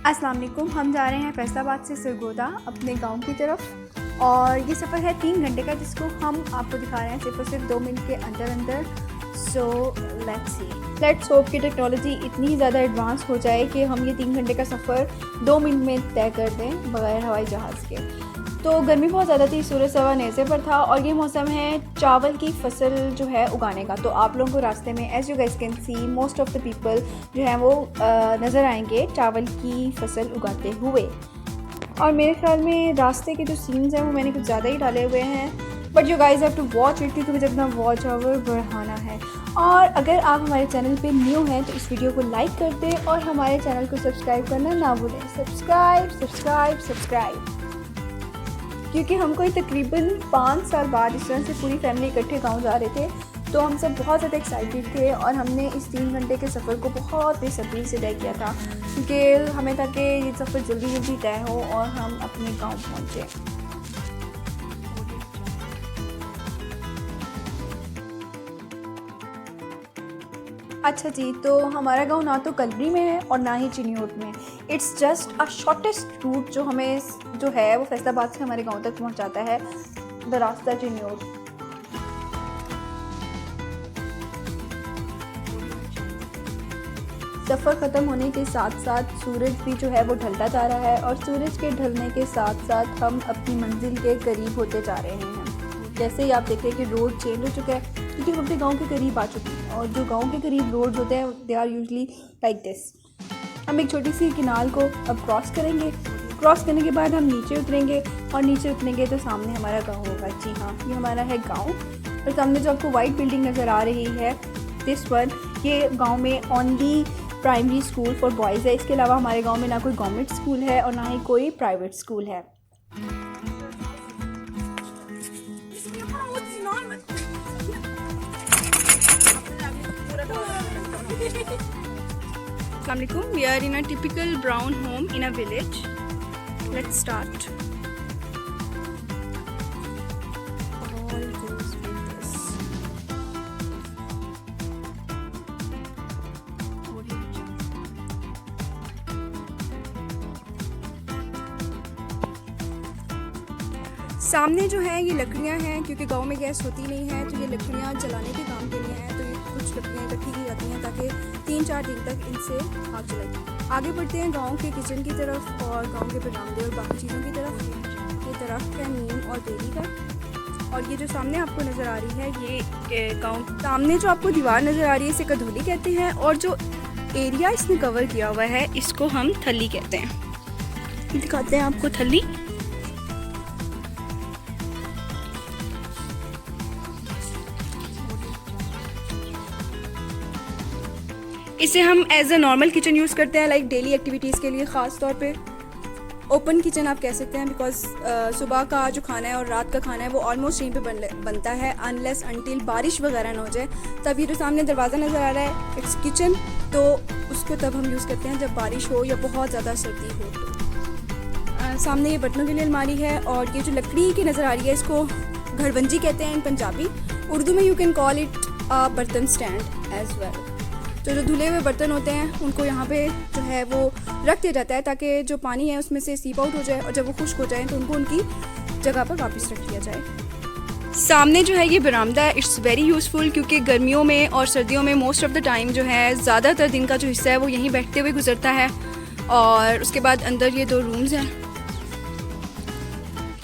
अस्सलाम वालेकुम। हम जा रहे हैं फैसलाबाद से सरगोदा अपने गांव की तरफ और ये सफ़र है 3 घंटे का, जिसको हम आपको दिखा रहे हैं सिर्फ 2 मिनट के अंदर अंदर। सो लेट्स होप कि टेक्नोलॉजी इतनी ज़्यादा एडवांस हो जाए कि हम ये 3 घंटे का सफ़र 2 मिनट में तय कर दें बग़ैर हवाई जहाज़ के। तो गर्मी बहुत ज़्यादा थी, सूरज सवा नेज़े पर था और ये मौसम है चावल की फसल जो है उगाने का। तो आप लोगों को रास्ते में as you guys can C most of the people जो है वो नज़र आएंगे चावल की फसल उगाते हुए। और मेरे ख्याल में रास्ते के जो सीन्स हैं वो मैंने कुछ ज़्यादा ही डाले हुए हैं, but you guys have to watch it क्योंकि मुझे अपना वॉच आवर बढ़ाना है। और अगर आप हमारे चैनल पे न्यू हैं तो इस वीडियो को लाइक कर दें और हमारे चैनल को सब्सक्राइब करना ना भूलें। सब्सक्राइब क्योंकि हम कोई तकरीबन 5 साल बाद इस तरह से पूरी फैमिली इकट्ठे गाँव जा रहे थे, तो हम सब बहुत ज़्यादा एक्साइटेड थे और हमने इस 3 घंटे के सफ़र को बहुत बेसब्री से तय किया था क्योंकि हमें था कि ये सफ़र जल्दी जल्दी तय हो और हम अपने गांव पहुँचे। अच्छा जी, तो हमारा गांव ना तो कलबरी में है और ना ही चिन्योट में। It's just a shortest route जो हमें जो है वो फैसलाबाद से हमारे गांव तक पहुंचाता है, द रास्ता चिन्योट। सफ़र ख़त्म होने के साथ साथ सूरज भी जो है वो ढलता जा रहा है और सूरज के ढलने के साथ साथ हम अपनी मंजिल के करीब होते जा रहे हैं। जैसे ही आप देख रहे हैं कि रोड चेंज हो चुका है क्योंकि हम अपने गांव के करीब आ चुके हैं और जो गांव के करीब रोड होते हैं they are usually like this. हम एक छोटी सी किनाल को अब क्रॉस करेंगे। क्रॉस करने के बाद हम नीचे उतरेंगे और नीचे उतरेंगे तो सामने हमारा गांव होगा। जी हाँ, ये हमारा है गांव। और सामने जो आपको वाइट बिल्डिंग नज़र आ रही है दिस वन, ये गाँव में only primary school for boys है। इसके अलावा हमारे गाँव में ना कोई गवर्नमेंट स्कूल है और ना ही कोई प्राइवेट स्कूल है। Assalamualaikum. We are in a typical brown home in a village. Let's start. All goes with this. सामने जो है ये लकड़ियां हैं, क्योंकि गांव में गैस होती नहीं है तो ये लकड़ियां जलाने के काम के लिए हैं। तो ये कुछ लकड़ियां इकट्ठी की जाती हैं ताकि 3-4 दिन तक इनसे आग जलाए। आगे बढ़ते हैं गांव के किचन की तरफ और गांव के बरामदे और बाकी चीज़ों की तरफ। ये दरख्त है नीम और बेरी का। और ये जो सामने आपको नज़र आ रही है ये गांव सामने जो आपको दीवार नज़र आ रही है इसे कधोली कहते हैं और जो एरिया इसने कवर किया हुआ है इसको हम थली कहते हैं। दिखाते हैं आपको थली। इसे हम as a normal kitchen use करते हैं, लाइक डेली एक्टिविटीज़ के लिए। ख़ास तौर पे ओपन किचन आप कह सकते हैं बिकॉज सुबह का जो खाना है और रात का खाना है वो ऑलमोस्ट यहीं पे बनता है अनलेस अनटिल बारिश वगैरह ना हो जाए। तब ये जो सामने दरवाज़ा नज़र आ रहा है इट्स किचन, तो उसको तब हम यूज़ करते हैं जब बारिश हो या बहुत ज़्यादा सर्दी हो। तो सामने ये बर्तनों के लिए अलमारी है और ये जो लकड़ी की नज़र आ रही है इसको घड़वंजी कहते हैं इन पंजाबी। उर्दू में you can call it a बर्तन स्टैंड एज वेल। तो जो धुले हुए बर्तन होते हैं उनको यहाँ पे जो है वो रख दिया जाता है ताकि जो पानी है उसमें से सीप आउट हो जाए और जब वो खुश्क हो जाए तो उनको उनकी जगह पर वापस रख दिया जाए। सामने जो है ये बरामदा है, इट्स वेरी यूज़फुल क्योंकि गर्मियों में और सर्दियों में मोस्ट ऑफ द टाइम जो है ज़्यादातर दिन का जो हिस्सा है वो यहीं बैठते हुए गुजरता है। और उसके बाद अंदर ये 2 रूम्स हैं।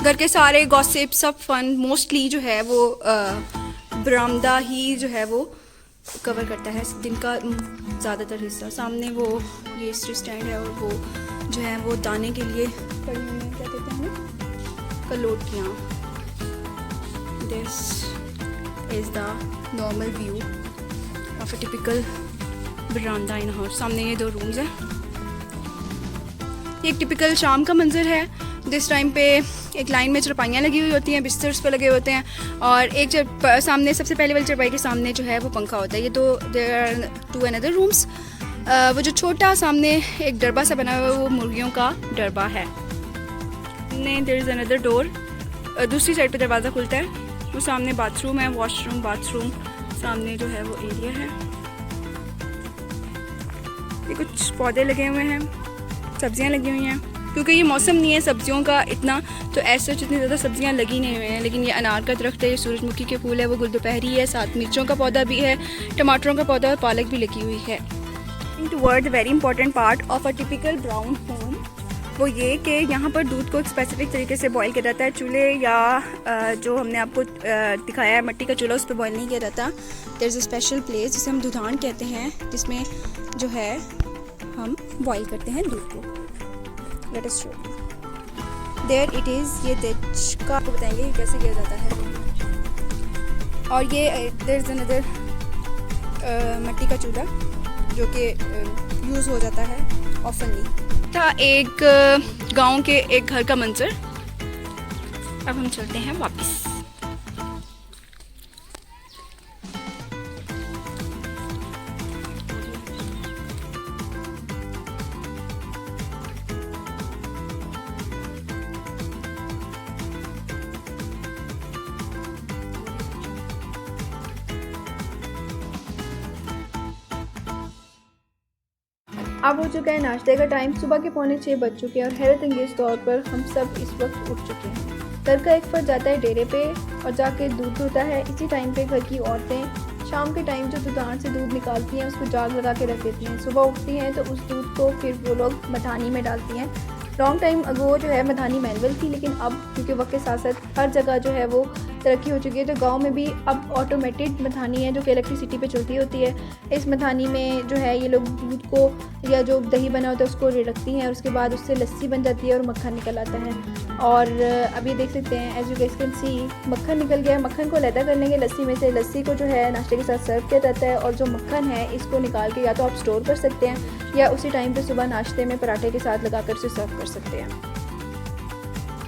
घर के सारे गॉसिप सब फन मोस्टली जो है वो बरामदा ही जो है वो कवर करता है दिन का ज़्यादातर हिस्सा। सामने वो ये स्टैंड है और वो जो है वो दाने के लिए पड़ी हुई है, क्या कहते हैं कलोटियाँ। This is the normal view of a typical बरामदा इन हाउस। सामने ये 2 रूम्स हैं। ये एक टिपिकल शाम का मंजर है। जिस टाइम पे एक लाइन में चरपाइयाँ लगी हुई होती हैं, बिस्तर उस पर लगे होते हैं और एक सामने सबसे पहले वाली चरपाई के सामने जो है वो पंखा होता है। ये तो देयर आर 2 अनदर रूम्स। वो जो छोटा सामने एक डरबा सा बना हुआ है वो मुर्गियों का डरबा है। देयर इज़ अनदर डोर, दूसरी साइड पे दरवाज़ा खुलता है। वो सामने बाथरूम है, वॉशरूम बाथरूम सामने जो है वो एरिया है। ये कुछ पौधे लगे हुए हैं, सब्जियां लगी हुई हैं, क्योंकि ये मौसम नहीं है सब्जियों का इतना, तो ऐसे इतनी ज़्यादा सब्जियां लगी नहीं हुई हैं। लेकिन ये अनार का दरख्त है, ये सूरजमुखी के फूल है, वो गुलदोपहरी है, साथ मिर्चों का पौधा भी है, टमाटरों का पौधा और पालक भी लगी हुई है। Toward the very important part of a typical brown home, वो ये कि यहाँ पर दूध को एक स्पेसिफिक तरीके से बॉईल किया जाता है। चूल्हे या जो हमने आपको दिखाया है मट्टी का चूल्हा, उस पर बॉईल नहीं किया जाता। There is a special place जिसे हम दूधान कहते हैं, जिसमें जो है हम बॉईल करते हैं दूध को। Let us show their it is. ये देच का आपको बताएंगे कि कैसे किया जाता है। और ये देयर इज़ अनदर मट्टी का चूल्हा जो कि यूज़ हो जाता है ऑफनली। था एक गांव के एक घर का मंजर। अब हम चलते हैं वापस। अब हो चुका है नाश्ते का टाइम। सुबह के 5:45 बज चुके हैं और हैरत अंगेज तौर पर हम सब इस वक्त उठ चुके हैं। घर का एक फर्द जाता है डेरे पे और जाके दूध धोता है। इसी टाइम पे घर की औरतें शाम के टाइम जो दुकान से दूध निकालती हैं उसको जाग लगा के रख देती हैं। सुबह उठती हैं तो उस दूध को फिर वो लोग मधानी में डालती हैं। लॉन्ग टाइम अगो जो है मधानी मैनुअल थी, लेकिन अब क्योंकि वक्त के साथ साथ हर जगह जो है वो तरक्की हो चुकी है, तो गांव में भी अब ऑटोमेटेड मधानी है जो कि इलेक्ट्रिसिटी पे चलती होती है। इस मधानी में जो है ये लोग दूध को या जो दही बना होता है उसको रखती हैं और उसके बाद उससे लस्सी बन जाती है और मक्खन निकल आता है। और अभी देख सकते हैं as you guys can see मक्खन निकल गया। मक्खन को अलग कर लेंगे लस्सी में से। लस्सी को जो है नाश्ते के साथ सर्व किया जाता है और जो मक्खन है इसको निकाल के या तो आप स्टोर कर सकते हैं या उसी टाइम पे सुबह नाश्ते में पराठे के साथ लगा कर उसे सर्व कर सकते हैं।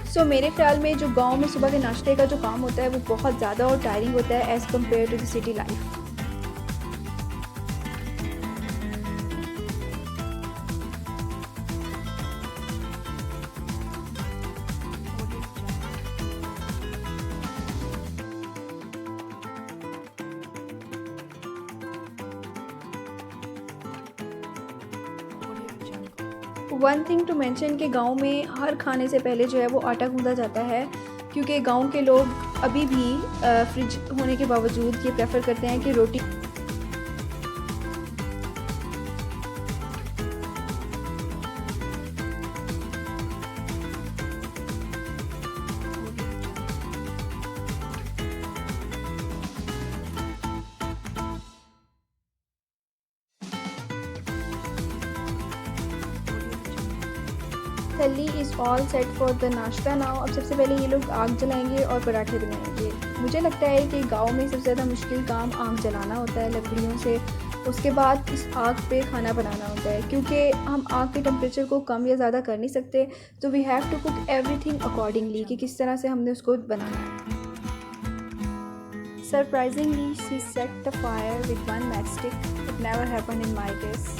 सो मेरे ख्याल में जो गांव में सुबह के नाश्ते का जो काम होता है वो बहुत ज़्यादा और टायरिंग होता है as compare to the city life. One thing to mention कि गांव में हर खाने से पहले जो है वो आटा गूंदा जाता है, क्योंकि गांव के लोग अभी भी फ्रिज होने के बावजूद ये प्रेफर करते हैं कि roti thali is all set for the nashta now. अब सबसे पहले ये लोग आग जलाएंगे और पराठे बनाएंगे। मुझे लगता है कि गांव में सबसे ज़्यादा मुश्किल काम आग जलाना होता है लकड़ियों से। उसके बाद इस आग पे खाना बनाना होता है, क्योंकि हम आग के टेम्परेचर को कम या ज़्यादा कर नहीं सकते। तो we have to cook everything accordingly कि किस तरह से हमने उसको बनाना है। Surprisingly she set the fire with one matchstick. It never happen in my case.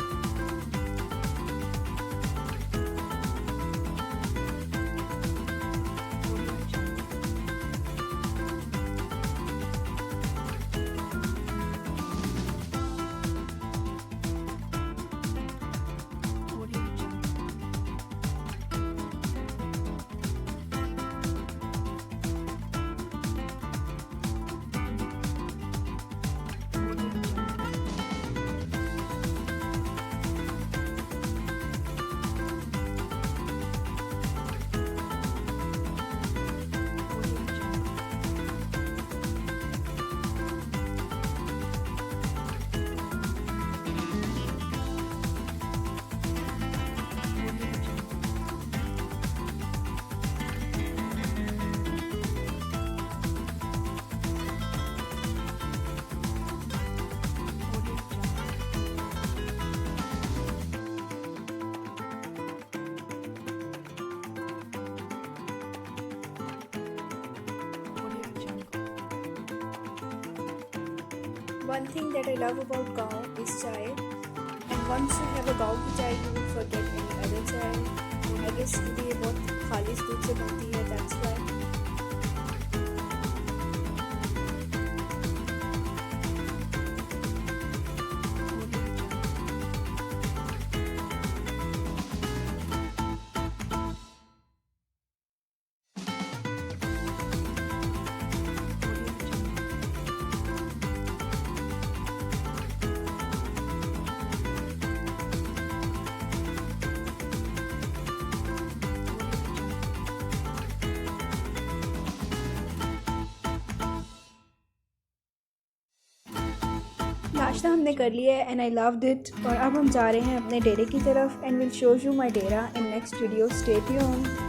One thing that I love about गाँव is chai, and once you have a गाँव की चाय you will forget any other चाय। I guess क्योंकि ये बहुत खालिश दूध से बनती है, that's why। नाश्ता हमने कर लिया है एंड आई लव्ड इट। और अब हम जा रहे हैं अपने डेरे की तरफ and will show you my Dera in next video. Stay tuned.